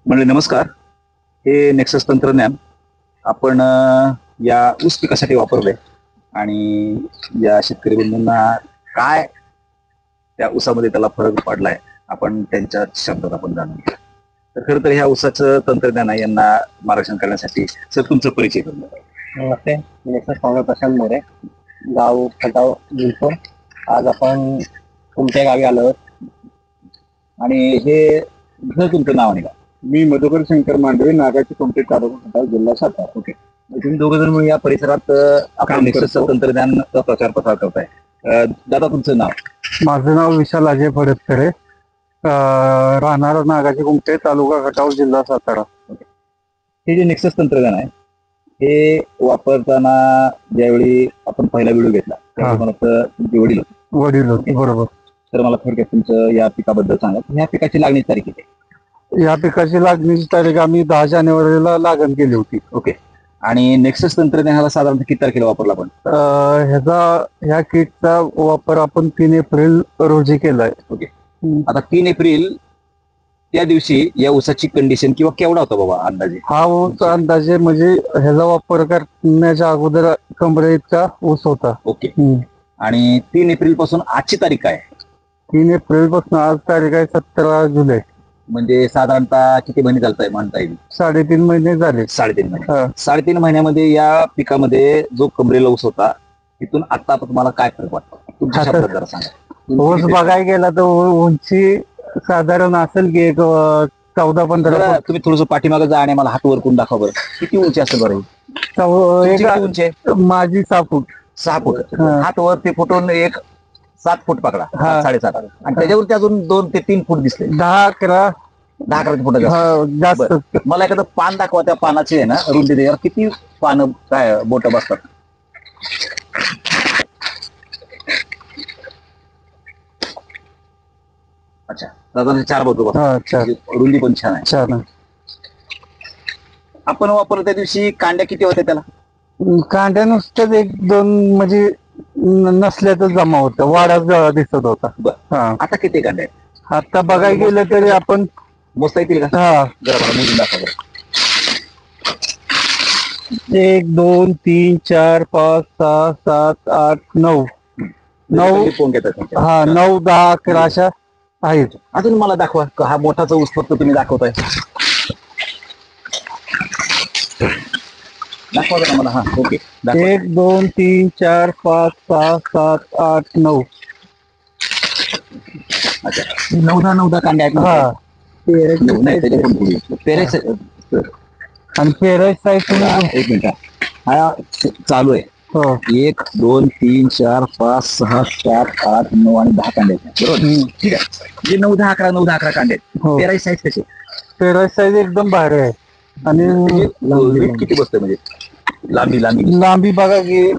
म्हणजे नमस्कार. हे नेक्सस तंत्रज्ञान आपण या ऊस पिकासाठी वापरलंय आणि या शेतकरी बंधूंना काय त्या ऊसामध्ये त्याला फरक पडलाय आपण त्यांच्या शब्दात आपण जाणून घेऊ. तर खरं तर ह्या ऊसाचं तंत्रज्ञान आहे, यांना मार्गदर्शन करण्यासाठी सर तुमचा परिचय करून द्या. नमस्ते, मी नेक्सस फाउंडर प्रशांत मोरे, गाव खटाव जिंतूर. आज आपण तुमच्या गावी आलो आहोत. आणि हे तुमचं नाव आहे का? मी मधुकर शंकर मांडवे, नागाची कोणते तालुका खटाव, जिल्हा सातारा. ओके, तुम्ही दोघं जण या परिसरात आपल्या नेक्ससचं तंत्रज्ञानाचा प्रचार प्रसार करताय. दादा तुमचं नाव? माझं नाव विशाल अजय फडतरे, राहणार नागाची कुमटे, तालुका खटाव, जिल्हा सातारा. हे जे नेक्सस तंत्रज्ञान आहे हे वापरताना ज्यावेळी आपण पहिला व्हिडिओ घेतला त्यावेळी मला तर तुमचे वडील वडील बरोबर. तर मला थोडक्यात तुमचं या पिकाबद्दल सांगा. ह्या पिकाची लागणी तारीख किती आहे? या पिकाची लागणीची तारीख आम्ही 10 जानेवारीला लागण केली होती. ओके. आणि नेक्सस तंत्रज्ञानाला साधारणतः किती तारखेला वापरला आपण? ह्या किटचा वापर आपण 3 एप्रिल रोजी केलाय. ओके. आता 3 एप्रिल त्या दिवशी या ऊसाची कंडिशन किंवा केवढा होता बाबा अंदाजे? हा ऊस अंदाजे म्हणजे ह्याचा वापर करण्याच्या अगोदर कमरे इतका ऊस होता. ओके. आणि 3 एप्रिल पासून आजची तारीख काय? 3 एप्रिल पासून आज तारीख आहे 17 जुलै. म्हणजे साधारणतः किती महिने चालताय म्हणता येईल? 3.5 महिने झाले. 3.5 महिने. 3.5 महिन्यामध्ये या पिकामध्ये जो कमरेला ऊस होता तिथून आता तुम्हाला काय फरक वाटतो? तुमच्या शब्दात जरा सांगा. ऊस बघायला गेला तर उंची साधारण असेल की एक 14-15. तुम्ही थोडस पाठीमागे जा आणि मला हात वर करून दाखवा बरं, किती उंची असेल बरं? उंची आहे माझी 6 फूट. 6 फूट. हात वरती फुटून एक 7 फूट पकडा, 7.5. आणि त्याच्यावरती अजून 2 ते 3 फूट दिसले. 10-11 फूट जास्त. मला एखादं पान दाखवा, त्या पानाची आहे ना रुंदी त्याच्यावर किती पानं काय बोट बसतात? अच्छा, साधारण 4 बोट बसतात. रुंदी पण छान आहे. आपण वापरलं त्या दिवशी कांड्या किती होत्या त्याला? कांड्या नुसत्याच 1-2 म्हणजे नसल्यातच जमा होता, वाडाच दिसत होता. आता किती कांड्या आहेत? आता बघायला गेलं तरी आपण मोजता येतील का? जरा मला मोजून दाखवा बरं. 1 2 3 4 5 6 7 8 9 9 10 11 अशा आहेत. अजून मला दाखवा. हा मोठाचा ऊस फक्त तुम्ही दाखवताय, दाखवा जरा मला. हा ओके. 1 2 3 4 5 6 7 8 9. अच्छा, 9-10 कांड्या आहेत. आणि पेराय साईज 1 मिनिट हा चालू आहे. 1 2 3 4 5 6 7 8 9 आणि 10 कांडे आहेत, बरोबर? ठीक आहे. जे 9-10 कांडे आहेत. पेराई साईज कशी? पेराय साईज एकदम भारी आहे. आणि किती बसते म्हणजे लांबी बघा की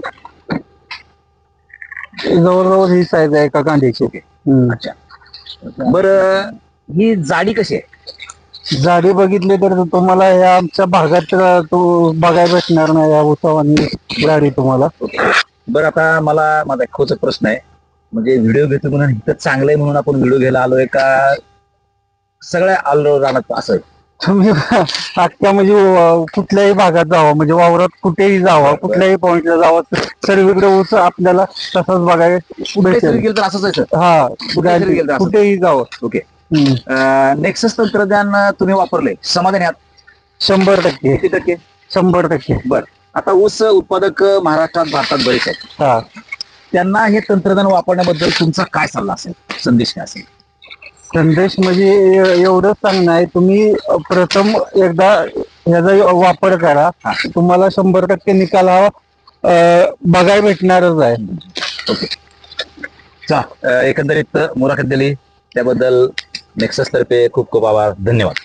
जवळजवळ ही साईज आहे एका कांद्याची. अच्छा, बरं ही जाडी कशी आहे? जाडी बघितली तर तुम्हाला या आमच्या भागात तो बघायला भेटणार नाही या उसावानी जाडी तुम्हाला. बरं, आता मला माझा एक खोचक प्रश्न आहे. म्हणजे व्हिडिओ घेतो म्हणून इथं चांगलं आहे म्हणून आपण व्हिडिओ घ्यायला आलोय का सगळ्या ऑलराऊंड असं आहे? तुम्ही अख्ख्या म्हणजे कुठल्याही भागात जावा, म्हणजे वावरात कुठेही जावा, कुठल्याही पॉइंटला जावा, सर्वीकडे ऊस आपल्याला तसंच बघायला गेलं तर असंच आहे. हा, कुठेही जावं. ओके. नेक्सस तंत्रज्ञान तुम्ही वापरले, समाधानी आहात? 100%. किती टक्के? 100%. बर, आता ऊस उत्पादक महाराष्ट्रात भारतात बरेच आहेत. त्यांना हे तंत्रज्ञान वापरण्याबद्दल तुमचा काय सल्ला असेल, संदेश काय असेल? संदेश म्हणजे एवढंच सांगणं आहे, तुम्ही प्रथम एकदा ह्याचा वापर करा, तुम्हाला 100% निकाल हा बघायला भेटणारच आहे. ओके. एकंदरीत मुलाखत दिली त्याबद्दल नेक्सस तर्फे खूप खूप आभार. धन्यवाद.